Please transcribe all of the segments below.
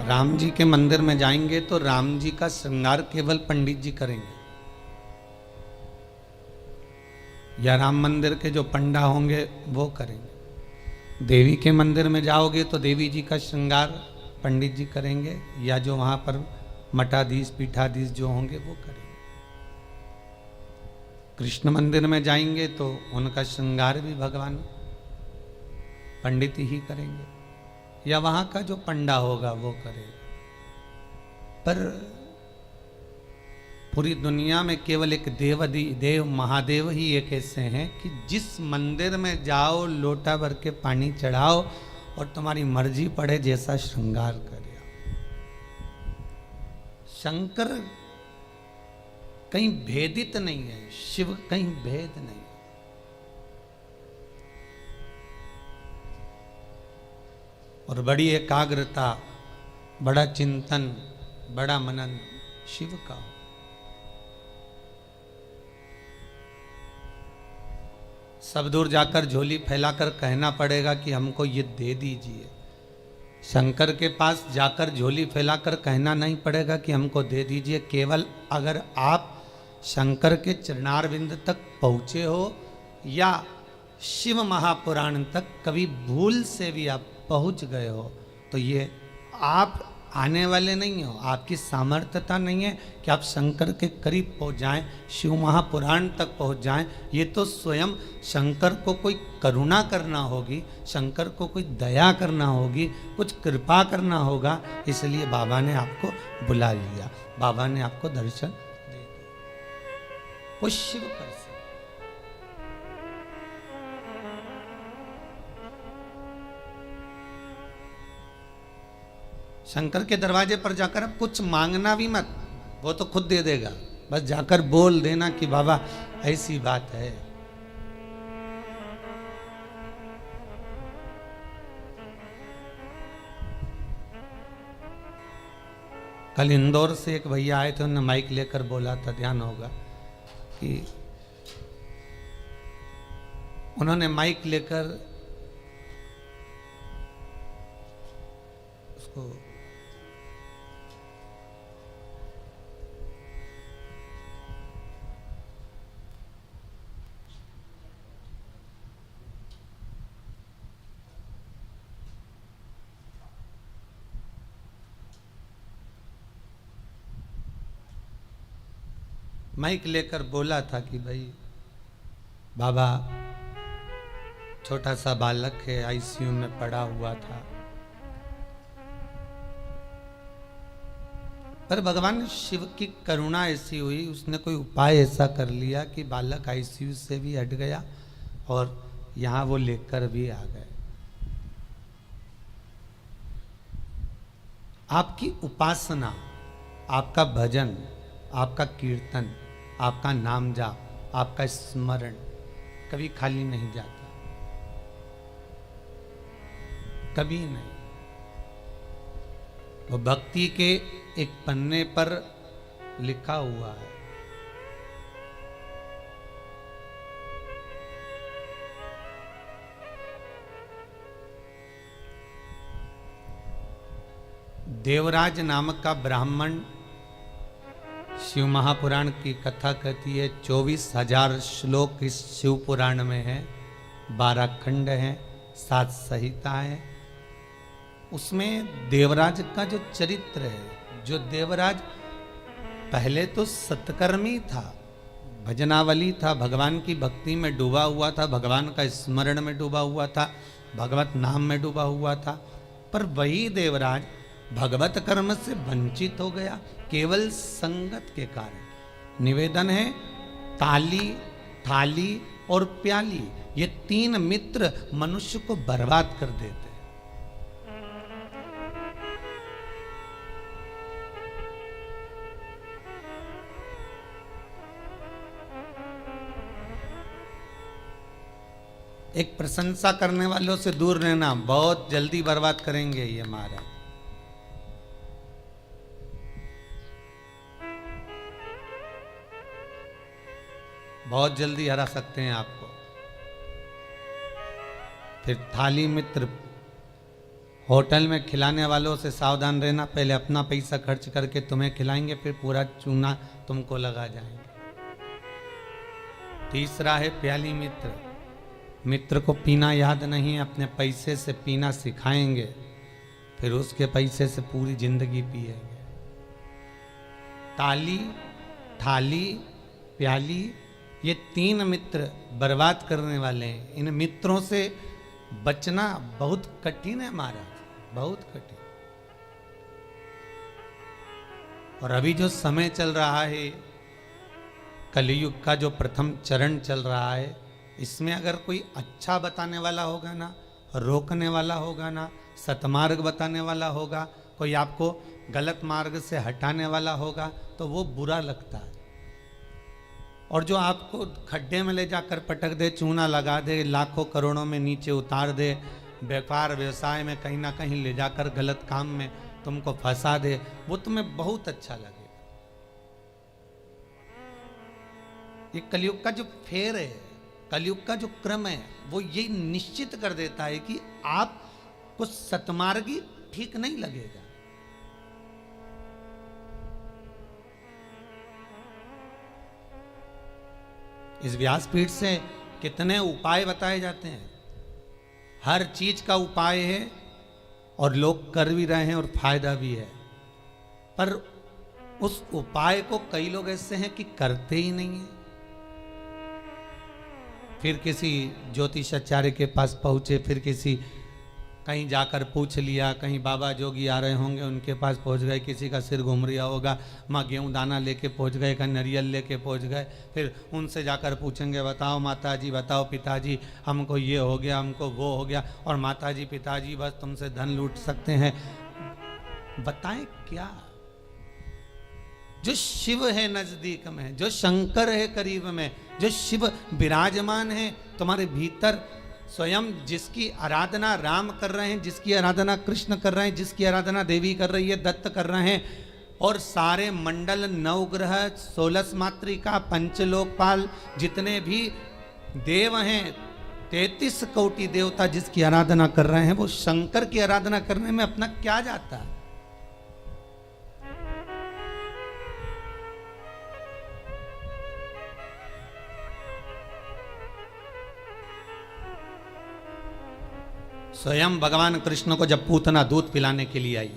राम जी के मंदिर में जाएंगे तो राम जी का श्रृंगार केवल पंडित जी करेंगे, या राम मंदिर के जो पंडा होंगे वो करेंगे। देवी के मंदिर में जाओगे तो देवी जी का श्रृंगार पंडित जी करेंगे, या जो वहां पर मठाधीश पीठाधीश जो होंगे वो करेंगे। कृष्ण मंदिर में जाएंगे तो उनका श्रृंगार भी भगवान पंडित ही करेंगे, या वहां का जो पंडा होगा वो करेगा। पर पूरी दुनिया में केवल एक देव महादेव ही एक ऐसे हैं कि जिस मंदिर में जाओ लोटा भर के पानी चढ़ाओ और तुम्हारी मर्जी पड़े जैसा श्रृंगार करे। शंकर कहीं भेदित नहीं है, शिव कहीं भेद नहीं। और बड़ी एकाग्रता, बड़ा चिंतन, बड़ा मनन शिव का हो। सब दूर जाकर झोली फैलाकर कहना पड़ेगा कि हमको ये दे दीजिए। शंकर के पास जाकर झोली फैलाकर कहना नहीं पड़ेगा कि हमको दे दीजिए। केवल अगर आप शंकर के चरणारविंद तक पहुँचे हो या शिव महापुराण तक कभी भूल से भी आप पहुँच गए हो तो ये आप आने वाले नहीं हो, आपकी सामर्थ्यता नहीं है कि आप शंकर के करीब पहुँच जाएं, शिव महापुराण तक पहुँच जाएं। ये तो स्वयं शंकर को कोई करुणा करना होगी, शंकर को कोई दया करना होगी, कुछ कृपा करना होगा। इसलिए बाबा ने आपको बुला लिया, बाबा ने आपको दर्शन दे दिया। वो शिव पर से शंकर के दरवाजे पर जाकर अब कुछ मांगना भी मत, वो तो खुद दे देगा। बस जाकर बोल देना कि बाबा ऐसी बात है। कल इंदौर से एक भैया आए थे, उन्होंने माइक लेकर बोला था, ध्यान होगा कि उन्होंने माइक लेकर उसको माइक लेकर बोला था कि भाई बाबा छोटा सा बालक है, आईसीयू में पड़ा हुआ था, पर भगवान शिव की करुणा ऐसी हुई, उसने कोई उपाय ऐसा कर लिया कि बालक आईसीयू से भी हट गया और यहाँ वो लेकर भी आ गए। आपकी उपासना, आपका भजन, आपका कीर्तन, आपका नाम जाप, आपका स्मरण कभी खाली नहीं जाता, कभी नहीं। वो भक्ति के एक पन्ने पर लिखा हुआ है। देवराज नामक का ब्राह्मण शिव महापुराण की कथा कहती है। 24,000 श्लोक इस शिव पुराण में है, 12 खंड हैं, 7 संहिता हैं। उसमें देवराज का जो चरित्र है, जो देवराज पहले तो सत्कर्मी था, भजनावली था, भगवान की भक्ति में डूबा हुआ था, भगवान का स्मरण में डूबा हुआ था, भगवत नाम में डूबा हुआ था। पर वही देवराज भगवत कर्म से वंचित हो गया केवल संगत के कारण। निवेदन है, ताली, थाली और प्याली, ये 3 मित्र मनुष्य को बर्बाद कर देते हैं। एक प्रशंसा करने वालों से दूर रहना, बहुत जल्दी बर्बाद करेंगे ये महाराज। बहुत जल्दी हरा सकते हैं आपको। फिर थाली मित्र होटल में खिलाने वालों से सावधान रहना, पहले अपना पैसा खर्च करके तुम्हें खिलाएंगे, फिर पूरा चूना तुमको लगा जाएंगे। तीसरा है प्याली मित्र। मित्र को पीना याद नहीं, अपने पैसे से पीना सिखाएंगे, फिर उसके पैसे से पूरी जिंदगी पिएंगे। ताली, थाली, प्याली, ये तीन मित्र बर्बाद करने वाले हैं। इन मित्रों से बचना बहुत कठिन है महाराज, बहुत कठिन। और अभी जो समय चल रहा है, कलयुग का जो प्रथम चरण चल रहा है, इसमें अगर कोई अच्छा बताने वाला होगा ना, रोकने वाला होगा ना, सतमार्ग बताने वाला होगा, कोई आपको गलत मार्ग से हटाने वाला होगा, तो वो बुरा लगता है। और जो आपको खड्डे में ले जाकर पटक दे, चूना लगा दे, लाखों करोड़ों में नीचे उतार दे, व्यापार व्यवसाय में कहीं ना कहीं ले जाकर गलत काम में तुमको फंसा दे, वो तुम्हें बहुत अच्छा लगेगा। ये कलयुग का जो फेर है, कलयुग का जो क्रम है, वो ये निश्चित कर देता है कि आपको सतमार्गी ठीक नहीं लगेगा। इस व्यासपीठ से कितने उपाय बताए जाते हैं, हर चीज का उपाय है और लोग कर भी रहे हैं और फायदा भी है, पर उस उपाय को कई लोग ऐसे हैं कि करते ही नहीं है। फिर किसी ज्योतिषाचार्य के पास पहुंचे, फिर किसी कहीं जाकर पूछ लिया, कहीं बाबा जोगी आ रहे होंगे उनके पास पहुंच गए, किसी का सिर घूम रहा होगा, माँ गेहूँ दाना लेके पहुंच गए, कहीं नारियल लेके पहुंच गए, फिर उनसे जाकर पूछेंगे, बताओ माता जी, बताओ पिताजी, हमको ये हो गया, हमको वो हो गया, और माता जी पिताजी बस तुमसे धन लूट सकते हैं। बताएं क्या? जो शिव है नजदीक में, जो शंकर है करीब में, जो शिव विराजमान है तुम्हारे भीतर, स्वयं जिसकी आराधना राम कर रहे हैं, जिसकी आराधना कृष्ण कर रहे हैं, जिसकी आराधना देवी कर रही है, दत्त कर रहे हैं, और सारे मंडल, नवग्रह, 16 मातृका, पंचलोकपाल, जितने भी देव हैं, 33 कोटि देवता जिसकी आराधना कर रहे हैं, वो शंकर की आराधना करने में अपना क्या जाता है? स्वयं भगवान कृष्ण को जब पूतना दूध पिलाने के लिए आई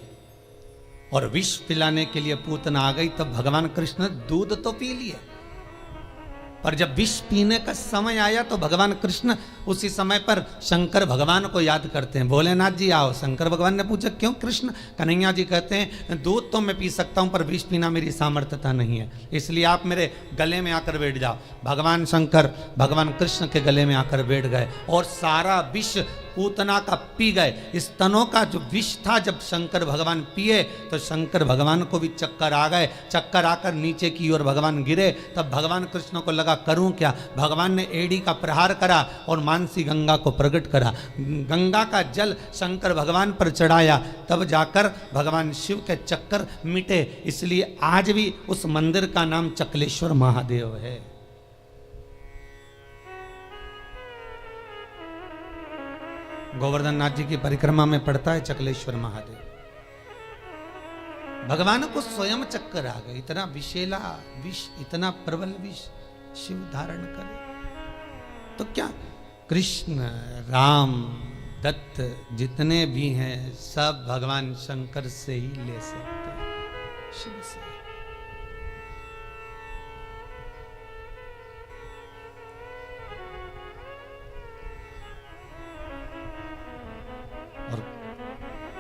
और विष पिलाने के लिए पूतना आ गई, तब भगवान कृष्ण दूध तो पी लिए, पर जब विष पीने का समय आया तो भगवान कृष्ण उसी समय पर शंकर भगवान को याद करते हैं। भोलेनाथ जी आओ। शंकर भगवान ने पूछा क्यों कृष्ण? कन्हैया जी कहते हैं दूध तो मैं पी सकता हूं, पर विष पीना मेरी सामर्थ्यता नहीं है, इसलिए आप मेरे गले में आकर बैठ जाओ। भगवान शंकर भगवान कृष्ण के गले में आकर बैठ गए और सारा विष पूतना का पी गए। स्तनों का जो विष था जब शंकर भगवान पिए तो शंकर भगवान को भी चक्कर आ गए। चक्कर आकर नीचे की ओर भगवान गिरे। तब भगवान कृष्ण को लगा करूं क्या? भगवान ने एड़ी का प्रहार करा और मानसी गंगा को प्रकट करा। गंगा का जल शंकर भगवान पर चढ़ाया, तब जाकर भगवान शिव के चक्कर मिटे। इसलिए आज भी उस मंदिर का नाम चकलेश्वर महादेव है। गोवर्धन नाथ जी की परिक्रमा में पड़ता है चकलेश्वर महादेव। भगवान को स्वयं चक्कर आ गए। इतना विषैला विष, इतना प्रबल विष शिव धारण करे तो क्या? कृष्ण, राम, दत्त जितने भी हैं सब भगवान शंकर से ही ले सकते हैं, शिव से। और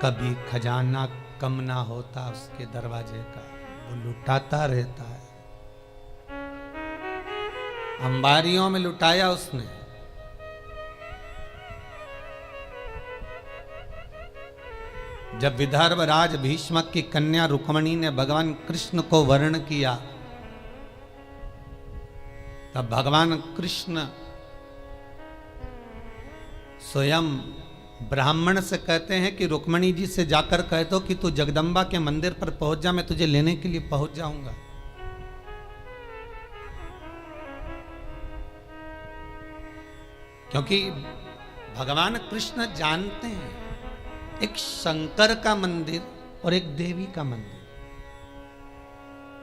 कभी खजाना कम ना होता उसके दरवाजे का, वो लुटाता रहता है। अंबारियों में लुटाया उसने। जब विदर्भ राज भीष्मक की कन्या रुक्मणी ने भगवान कृष्ण को वर्ण किया, तब भगवान कृष्ण स्वयं ब्राह्मण से कहते हैं कि रुक्मणी जी से जाकर कह दो कि तू जगदम्बा के मंदिर पर पहुंच जा, मैं तुझे लेने के लिए पहुंच जाऊंगा। क्योंकि भगवान कृष्ण जानते हैं एक शंकर का मंदिर और एक देवी का मंदिर,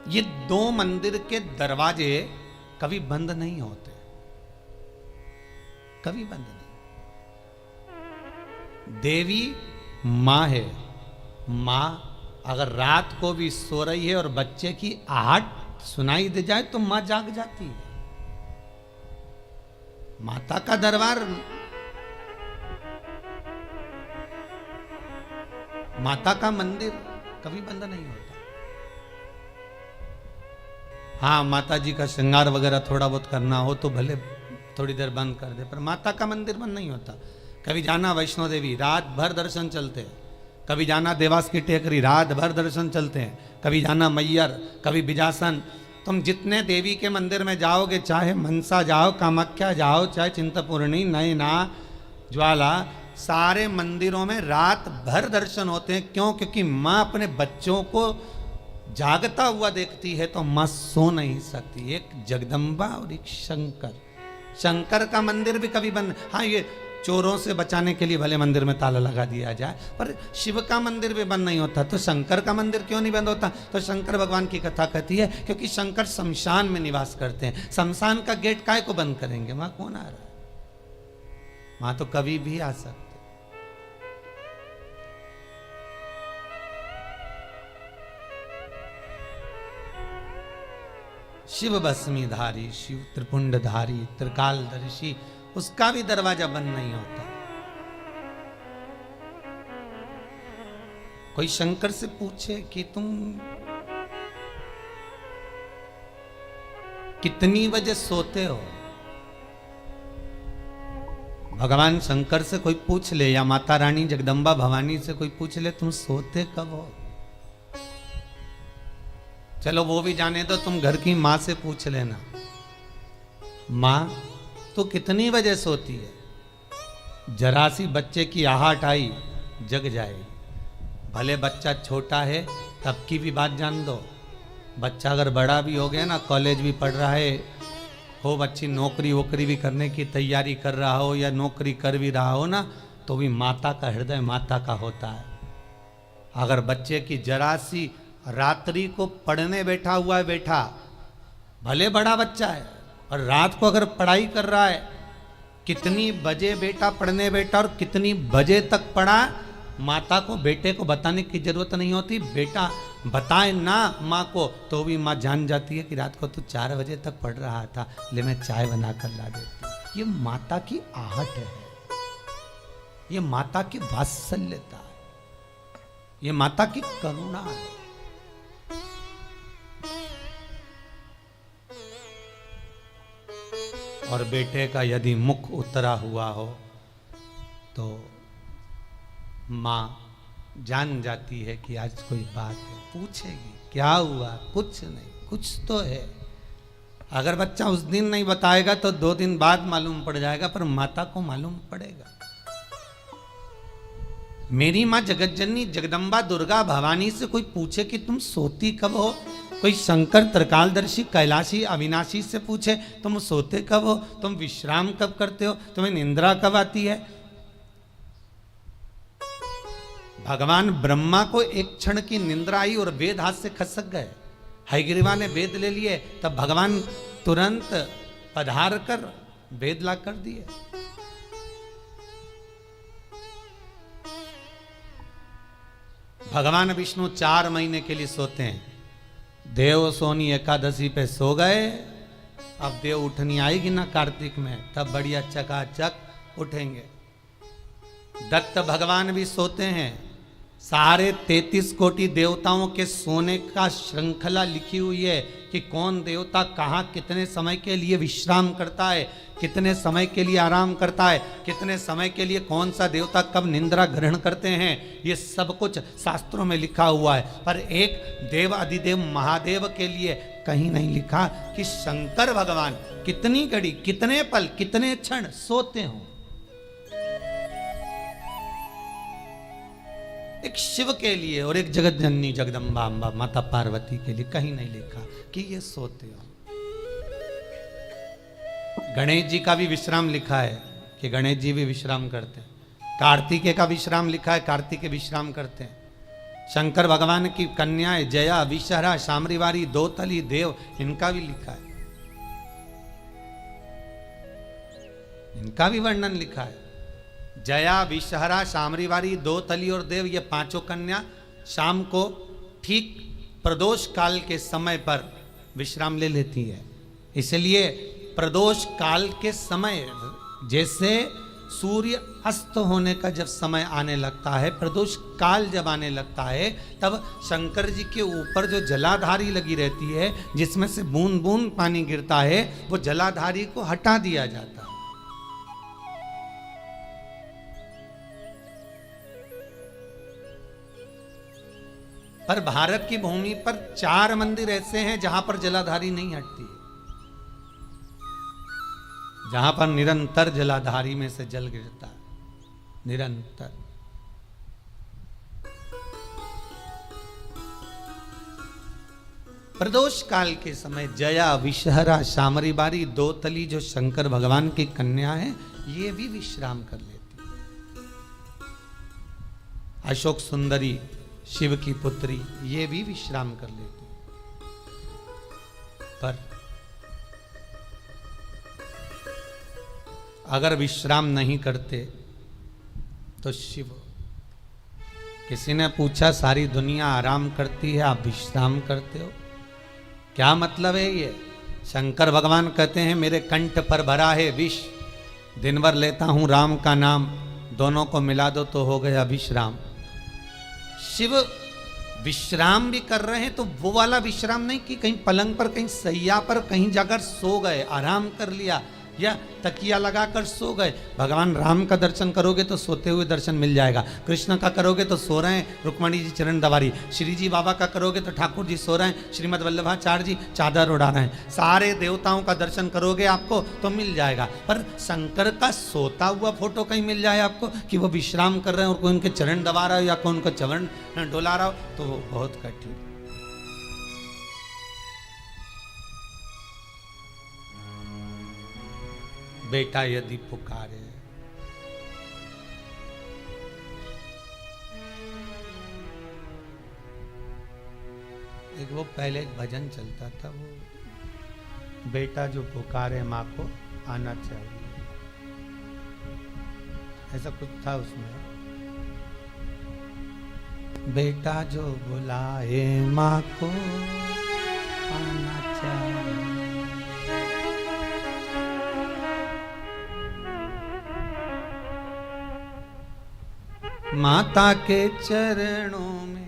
ये दो मंदिर के दरवाजे कभी बंद नहीं होते, कभी बंद नहीं। देवी मां है, मां अगर रात को भी सो रही है और बच्चे की आहट सुनाई दे जाए तो मां जाग जाती है। माता का दरबार, माता का मंदिर कभी बंद नहीं होता। हाँ, माता जी का श्रृंगार वगैरह थोड़ा बहुत करना हो तो भले थोड़ी देर बंद कर दे, पर माता का मंदिर बंद नहीं होता। कभी जाना वैष्णो देवी, रात भर दर्शन चलते हैं। कभी जाना देवास की टेकरी, रात भर दर्शन चलते हैं। कभी जाना मैयर, कभी बिजासन। तुम जितने देवी के मंदिर में जाओगे, चाहे मनसा जाओ, कामाख्या जाओ, चाहे चिंतपूर्णी, नैना, ज्वाला, सारे मंदिरों में रात भर दर्शन होते हैं। क्यों? क्योंकि माँ अपने बच्चों को जागता हुआ देखती है तो माँ सो नहीं सकती। एक जगदम्बा और एक शंकर। शंकर का मंदिर भी कभी बंद, हाँ ये चोरों से बचाने के लिए भले मंदिर में ताला लगा दिया जाए, पर शिव का मंदिर भी बंद नहीं होता। तो शंकर का मंदिर क्यों नहीं बंद होता? तो शंकर भगवान की कथा कहती है क्योंकि शंकर शमशान में निवास करते हैं। शमशान का गेट काहे को बंद करेंगे? वहां कौन आ रहा है? वहां तो कभी भी आ सकते। शिव भस्मीधारी, शिव त्रिपुंडधारी, त्रिकालदर्शी, उसका भी दरवाजा बंद नहीं होता। कोई शंकर से पूछे कि तुम कितनी बजे सोते हो? भगवान शंकर से कोई पूछ ले या माता रानी जगदम्बा भवानी से कोई पूछ ले तुम सोते कब हो? चलो वो भी जाने दो, तुम घर की माँ से पूछ लेना, माँ तो कितनी बजे सोती है? जरा सी बच्चे की आहट आई जग जाए। भले बच्चा छोटा है तब की भी बात जान दो। बच्चा अगर बड़ा भी हो गया ना, कॉलेज भी पढ़ रहा है हो, बच्ची नौकरी वोकरी भी करने की तैयारी कर रहा हो या नौकरी कर भी रहा हो ना, तो भी माता का हृदय माता का होता है। अगर बच्चे की जरा सी रात्रि को पढ़ने बैठा हुआ है, बैठा भले बड़ा बच्चा है और रात को अगर पढ़ाई कर रहा है, कितनी बजे बेटा पढ़ने बैठा और कितनी बजे तक पढ़ा, माता को बेटे को बताने की जरूरत नहीं होती। बेटा बताए ना माँ को तो भी माँ जान जाती है कि रात को तू 4 बजे तक पढ़ रहा था, ले मैं चाय बना कर ला देती। ये माता की आहट है, ये माता की वात्सल्यता है, ये माता की करुणा है। और बेटे का यदि मुख उतरा हुआ हो तो माँ जान जाती है कि आज कोई बात है, पूछेगी क्या हुआ, कुछ नहीं, कुछ तो है। अगर बच्चा उस दिन नहीं बताएगा तो 2 दिन बाद मालूम पड़ जाएगा, पर माता को मालूम पड़ेगा। मेरी माँ जगतजननी जगदम्बा दुर्गा भवानी से कोई पूछे कि तुम सोती कब हो, कोई शंकर त्रिकालदर्शी कैलाशी अविनाशी से पूछे तुम सोते कब हो, तुम विश्राम कब करते हो, तुम्हें निंद्रा कब आती है। भगवान ब्रह्मा को एक क्षण की निंद्रा आई और वेद हाथ से खसक गए। हयग्रीवा ने वेद ले लिए, तब भगवान तुरंत पधार कर वेद ला कर दिए। भगवान विष्णु 4 महीने के लिए सोते हैं। देव सोनी एकादशी पे सो गए, अब देव उठनी आएगी ना कार्तिक में, तब बढ़िया चकाचक उठेंगे। दत्त भगवान भी सोते हैं। सारे 33 कोटि देवताओं के सोने का श्रृंखला लिखी हुई है कि कौन देवता कहाँ कितने समय के लिए विश्राम करता है, कितने समय के लिए आराम करता है, कितने समय के लिए कौन सा देवता कब निंद्रा ग्रहण करते हैं, ये सब कुछ शास्त्रों में लिखा हुआ है। पर एक देव अधिदेव महादेव के लिए कहीं नहीं लिखा कि शंकर भगवान कितनी घड़ी, कितने पल, कितने क्षण सोते हों। एक शिव के लिए और एक जगत जननी जगदम्बा अम्बा माता पार्वती के लिए कहीं नहीं लिखा कि ये सोते हो। गणेश जी का भी विश्राम लिखा है कि गणेश जी भी विश्राम करते हैं। कार्तिकेय का विश्राम लिखा है, कार्तिकेय विश्राम करते हैं। शंकर भगवान की कन्याएं जया, विषहरा, शामरीवारी, दोतली, देव, इनका भी लिखा है, इनका भी वर्णन लिखा है। जया, विषहरा, शामरीवारी, दोतली और देव, ये पांचों कन्या शाम को ठीक प्रदोष काल के समय पर विश्राम ले लेती है। इसलिए प्रदोष काल के समय, जैसे सूर्य अस्त होने का जब समय आने लगता है, प्रदोष काल जब आने लगता है, तब शंकर जी के ऊपर जो जलाधारी लगी रहती है, जिसमें से बूंद बूंद पानी गिरता है, वो जलाधारी को हटा दिया जाता है। पर भारत की भूमि पर 4 मंदिर ऐसे हैं जहां पर जलाधारी नहीं हटती, जहां पर निरंतर जलाधारी में से जल गिरता है, निरंतर। प्रदोष काल के समय जया, विषहरा, शामरीबारी, दोतली जो शंकर भगवान की कन्या है, ये भी विश्राम कर लेती है। अशोक सुंदरी, शिव की पुत्री, ये भी विश्राम कर लेती। पर अगर विश्राम नहीं करते तो शिव, किसी ने पूछा सारी दुनिया आराम करती है, आप विश्राम करते हो, क्या मतलब है ये? शंकर भगवान कहते हैं मेरे कंठ पर भरा है विष, दिन भर लेता हूं राम का नाम, दोनों को मिला दो तो हो गया विश्राम। शिव विश्राम भी कर रहे हैं तो वो वाला विश्राम नहीं कि कहीं पलंग पर, कहीं सैया पर, कहीं जाकर सो गए, आराम कर लिया, या तकिया लगाकर सो गए। भगवान राम का दर्शन करोगे तो सोते हुए दर्शन मिल जाएगा, कृष्ण का करोगे तो सो रहे हैं, रुक्मणी जी चरण दबारी, श्री जी बाबा का करोगे तो ठाकुर जी सो रहे हैं, श्रीमद वल्लभाचार्य जी चादर उड़ा रहे हैं, सारे देवताओं का दर्शन करोगे आपको तो मिल जाएगा। पर शंकर का सोता हुआ फोटो कहीं मिल जाए आपको कि वो विश्राम कर रहे हैं और कोई उनके चरण दबा रहा हो या कोई उनका चरण डोला रहा हो, तो वो बहुत कठिन। बेटा यदि पुकारे, एक वो पहले एक भजन चलता था, वो बेटा जो पुकारे माँ को आना चाहिए, ऐसा कुछ था उसमें। बेटा जो बुलाए माँ को आना चाहिए। माता के चरणों में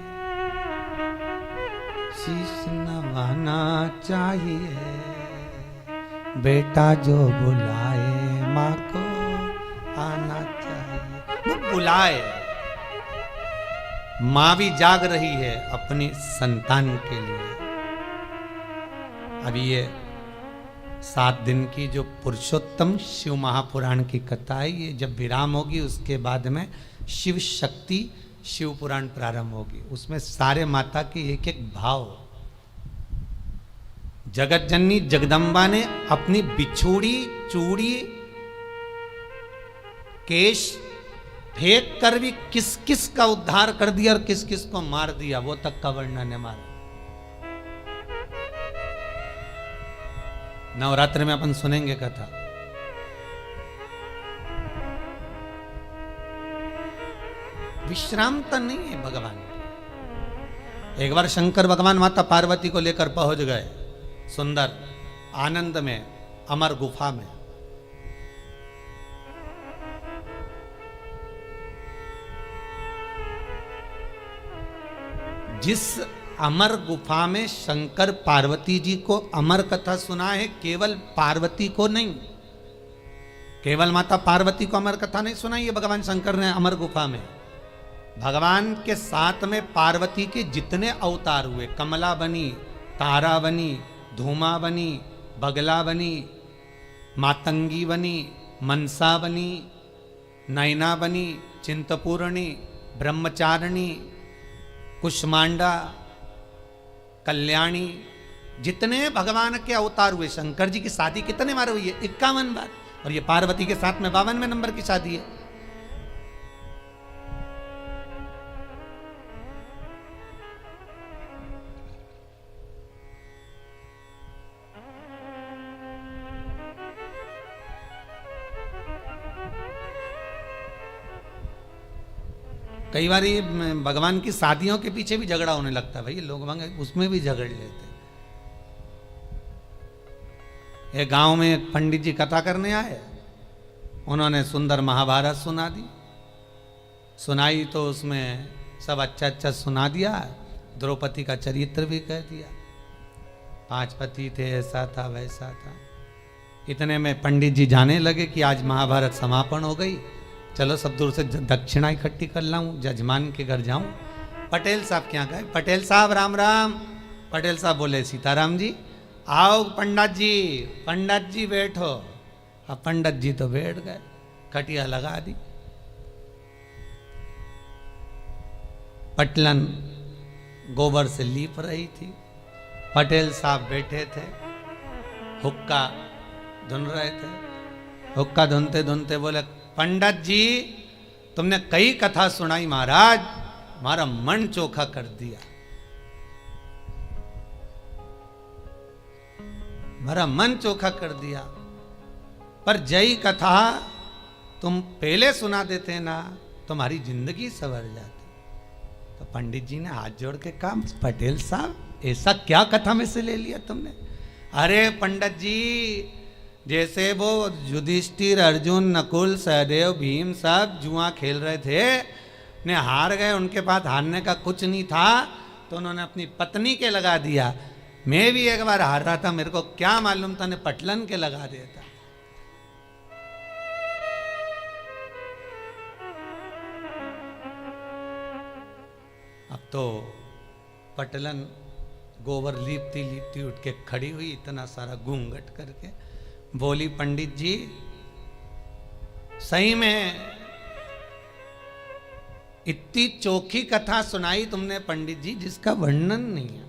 शीश नवाना चाहिए, बेटा जो बुलाए माँ को आना चाहिए। वो बुलाए, माँ भी जाग रही है अपने संतान के लिए। अभी ये 7 दिन की जो पुरुषोत्तम शिव महापुराण की कथा है, ये जब विराम होगी उसके बाद में शिव शक्ति शिव पुराण प्रारंभ होगी। उसमें सारे माता के एक एक भाव, जगत जननी जगदम्बा ने अपनी बिछोड़ी चूड़ी केश फेंक कर भी किस किस का उद्धार कर दिया और किस किस को मार दिया, वो तक का वर्णन है मारा। नवरात्र में अपन सुनेंगे कथा। विश्रामता नहीं है भगवान। एक बार शंकर भगवान माता पार्वती को लेकर पहुंच गए सुंदर आनंद में, अमर गुफा में। जिस अमर गुफा में शंकर पार्वती जी को अमर कथा सुना है, केवल पार्वती को नहीं, केवल माता पार्वती को अमर कथा नहीं सुनाई है भगवान शंकर ने अमर गुफा में। भगवान के साथ में पार्वती के जितने अवतार हुए, कमला बनी, तारा बनी, धूमा बनी, बगला बनी, मातंगी बनी, मनसा बनी, नैना बनी, चिंतपूर्णी, ब्रह्मचारिणी, कुष्मांडा, कल्याणी, जितने भगवान के अवतार हुए। शंकर जी की शादी कितने बार हुई है? 51 बार। और ये पार्वती के साथ में 52वें नंबर की शादी है। कई बार ये भगवान की शादियों के पीछे भी झगड़ा होने लगता है, भाई लोग उसमें भी झगड़ लेते। एक गांव में एक पंडित जी कथा करने आए, उन्होंने सुंदर महाभारत सुना दी, सुनाई तो उसमें सब अच्छा अच्छा सुना दिया, द्रौपदी का चरित्र भी कह दिया, 5 पति थे, ऐसा था वैसा था। इतने में पंडित जी जाने लगे कि आज महाभारत समापन हो गई, चलो सब दूर से दक्षिणा इकट्ठी कर लाऊं, जजमान के घर जाऊं। पटेल साहब क्या गए, पटेल साहब राम राम। पटेल साहब बोले सीताराम जी। आओ पंडित जी बैठो। अब पंडित जी तो बैठ गए, खटिया लगा दी, पटलन गोबर से लीप रही थी, पटेल साहब बैठे थे, हुक्का धुन रहे थे। हुक्का धुनते धुनते बोले, पंडित जी तुमने कई कथा सुनाई महाराज, हमारा मन चोखा कर दिया, हमारा मन चोखा कर दिया, पर जय कथा तुम पहले सुना देते ना, तुम्हारी जिंदगी संवर जाती। तो पंडित जी ने हाथ जोड़ के कहा, पटेल साहब ऐसा क्या कथा में से ले लिया तुमने? अरे पंडित जी, जैसे वो युधिष्ठिर, अर्जुन, नकुल, सहदेव, भीम सब जुआ खेल रहे थे, ने हार गए, उनके पास हारने का कुछ नहीं था, तो उन्होंने अपनी पत्नी के लगा दिया। मैं भी एक बार हार रहा था, मेरे को क्या मालूम था, ने पटलन के लगा दिया था। अब तो पटलन गोबर लीपती लीपती उठ के खड़ी हुई, इतना सारा घूंघट करके बोली, पंडित जी सही में इतनी चोखी कथा सुनाई तुमने पंडित जी, जिसका वर्णन नहीं है,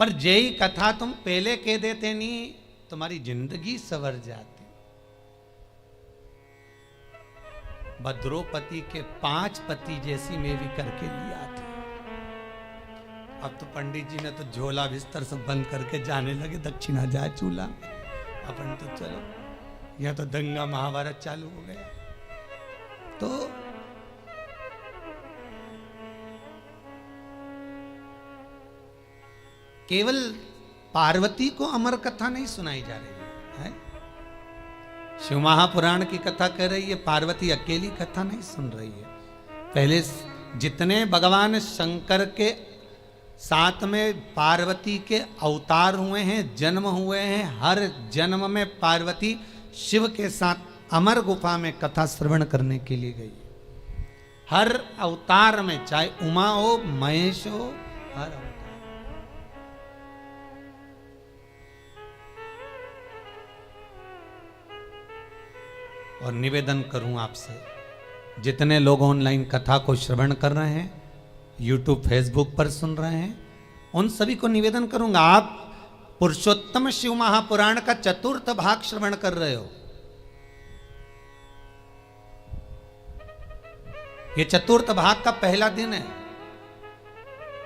पर जय कथा तुम पहले कह देते नहीं, तुम्हारी जिंदगी संवर जाती। द्रौपदी के 5 पति जैसी मैं भी करके लिया थी। अब तो पंडित जी ने तो झोला बिस्तर सब बंद करके जाने लगे, दक्षिणा जाए चूल्हा, अपन तो चलो, यह तो दंगा महाभारत चालू हो गया। तो केवल पार्वती को अमर कथा नहीं सुनाई जा रही है, शिव महापुराण की कथा कह रही है, पार्वती अकेली कथा नहीं सुन रही है। पहले जितने भगवान शंकर के साथ में पार्वती के अवतार हुए हैं, जन्म हुए हैं, हर जन्म में पार्वती शिव के साथ अमर गुफा में कथा श्रवण करने के लिए गई। हर अवतार में, चाहे उमा हो, महेश हो, हर अवतार। और निवेदन करूं आपसे, जितने लोग ऑनलाइन कथा को श्रवण कर रहे हैं, यूट्यूब फेसबुक पर सुन रहे हैं, उन सभी को निवेदन करूंगा, आप पुरुषोत्तम शिव महापुराण का 4th भाग श्रवण कर रहे हो। ये 4th भाग का पहला दिन है।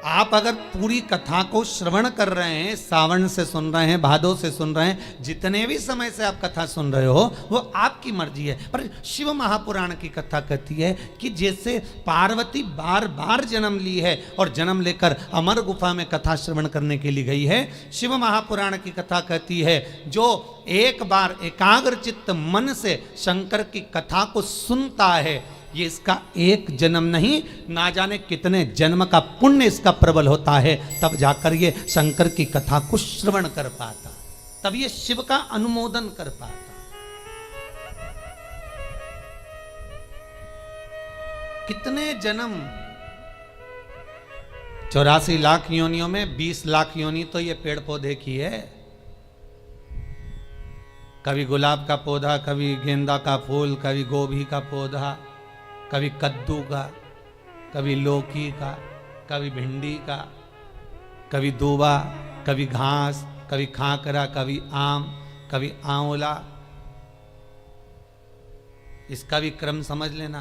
आप अगर पूरी कथा को श्रवण कर रहे हैं, सावन से सुन रहे हैं, भादो से सुन रहे हैं, जितने भी समय से आप कथा सुन रहे हो, वो आपकी मर्जी है। पर शिव महापुराण की कथा कहती है कि जैसे पार्वती बार बार जन्म ली है और जन्म लेकर अमर गुफा में कथा श्रवण करने के लिए गई है, शिव महापुराण की कथा कहती है जो एक बार एकाग्र चित्त मन से शंकर की कथा को सुनता है, ये इसका एक जन्म नहीं, ना जाने कितने जन्म का पुण्य इसका प्रबल होता है, तब जाकर ये शंकर की कथा को श्रवण कर पाता, तब ये शिव का अनुमोदन कर पाता। कितने जन्म, 84 लाख योनियों में 20 लाख योनि तो ये पेड़ पौधे की है। कभी गुलाब का पौधा, कभी गेंदा का फूल, कभी गोभी का पौधा, कभी कद्दू का, कभी लौकी का, कभी भिंडी का, कभी दूबा, कभी घास, कभी खाकरा, कभी आम, कभी आंवला। इसका भी क्रम समझ लेना।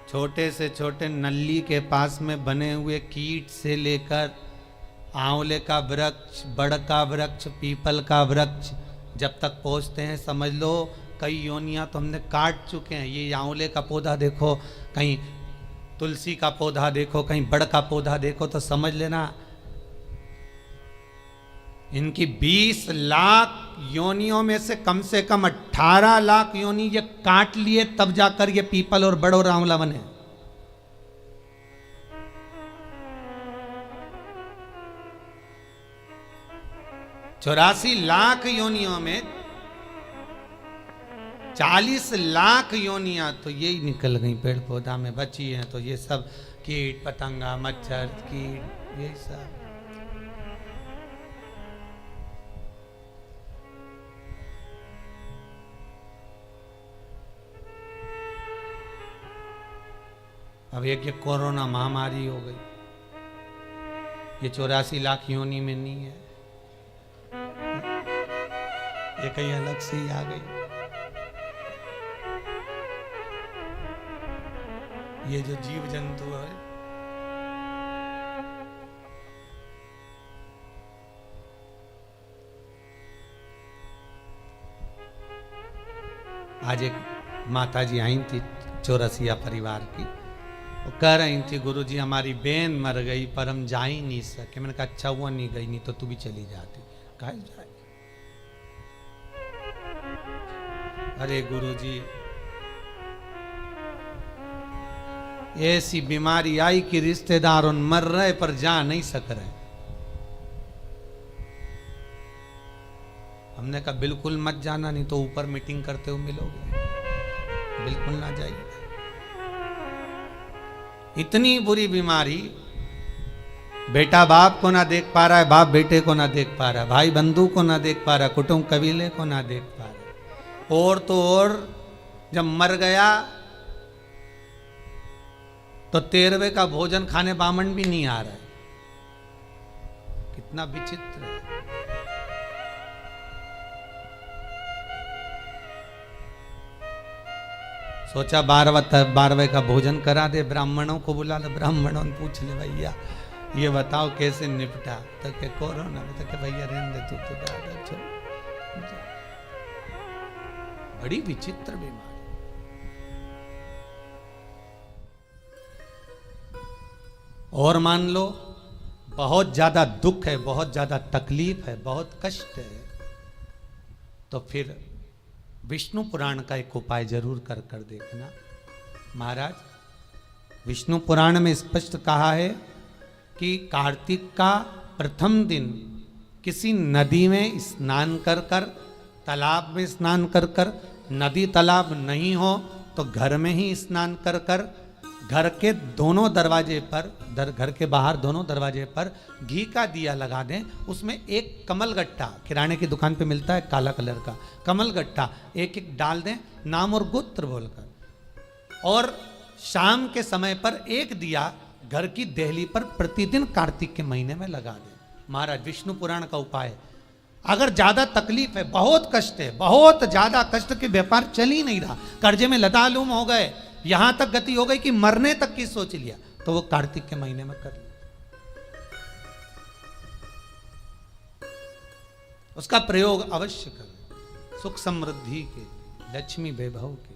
छोटे से छोटे नल्ली के पास में बने हुए कीट से लेकर आंवले का वृक्ष, बड़ का वृक्ष, पीपल का वृक्ष, जब तक पहुंचते हैं समझ लो कई योनियां तो हमने काट चुके हैं। ये आंवले का पौधा देखो, कहीं तुलसी का पौधा देखो, कहीं बड़ का पौधा देखो, तो समझ लेना इनकी 20 लाख योनियों में से कम 18 लाख योनि ये काट लिए, तब जाकर ये पीपल और बड़ और आंवला बने। चौरासी लाख योनियों में 40 लाख योनियां तो यही निकल गई पेड़ पौधा में बची हैं। तो ये सब कीट पतंगा मच्छर कीट ये सब। अब एक ये कोरोना महामारी हो गई, ये 84 लाख योनि में नहीं है, ये कहीं अलग से ही आ गई। ये जो जीव जंतु है, आज एक माता जी आई थी चौरसिया परिवार की, वो कह रही थी गुरुजी हमारी बहन मर गई पर हम जा ही नहीं सके। मैंने कहा अच्छा हुआ नहीं गई, नहीं तो तू भी चली जाती। कहा जाए अरे गुरुजी ऐसी बीमारी आई कि रिश्तेदार उन मर रहे पर जा नहीं सक रहे। हमने कहा बिल्कुल मत जाना, नहीं तो ऊपर मीटिंग करते हुए मिलोगे, बिल्कुल ना जाइए। इतनी बुरी बीमारी, बेटा बाप को ना देख पा रहा है, बाप बेटे को ना देख पा रहा है, भाई बंधु को ना देख पा रहा है, कुटुंब कबीले को ना देख पा रहा। और तो और जब मर गया तो 13वें का भोजन खाने बामन भी नहीं आ रहा है। कितना विचित्र है। सोचा 12वें का भोजन करा दे, ब्राह्मणों को बुला ले, ब्राह्मणों ने पूछ ले भैया ये बताओ कैसे निपटा, तो के कोरोना में, तो के भैया रहने दे तू तो दादा छोड़। बड़ी विचित्र बीमारी। और मान लो बहुत ज्यादा दुख है, बहुत ज्यादा तकलीफ है, बहुत कष्ट है, तो फिर विष्णु पुराण का एक उपाय जरूर कर देखना। महाराज विष्णु पुराण में स्पष्ट कहा है कि कार्तिक का प्रथम दिन किसी नदी में स्नान कर कर, तालाब में स्नान कर कर, नदी तालाब नहीं हो तो घर में ही स्नान कर कर, घर के दोनों दरवाजे पर, घर के बाहर दोनों दरवाजे पर घी का दिया लगा दें। उसमें एक कमल गट्टा, किराने की दुकान पे मिलता है काला कलर का कमल गट्टा, एक एक डाल दें नाम और गोत्र बोलकर। और शाम के समय पर एक दिया घर की देहली पर प्रतिदिन कार्तिक के महीने में लगा दें। महाराज विष्णु पुराण का उपाय। अगर ज्यादा तकलीफ है, बहुत कष्ट है, बहुत ज्यादा कष्ट के व्यापार चल ही नहीं रहा, कर्जे में लतालूम हो गए, यहां तक गति हो गई कि मरने तक की सोच लिया, तो वो कार्तिक के महीने में कर लिया। उसका प्रयोग अवश्य करें, सुख समृद्धि के, लक्ष्मी वैभव के।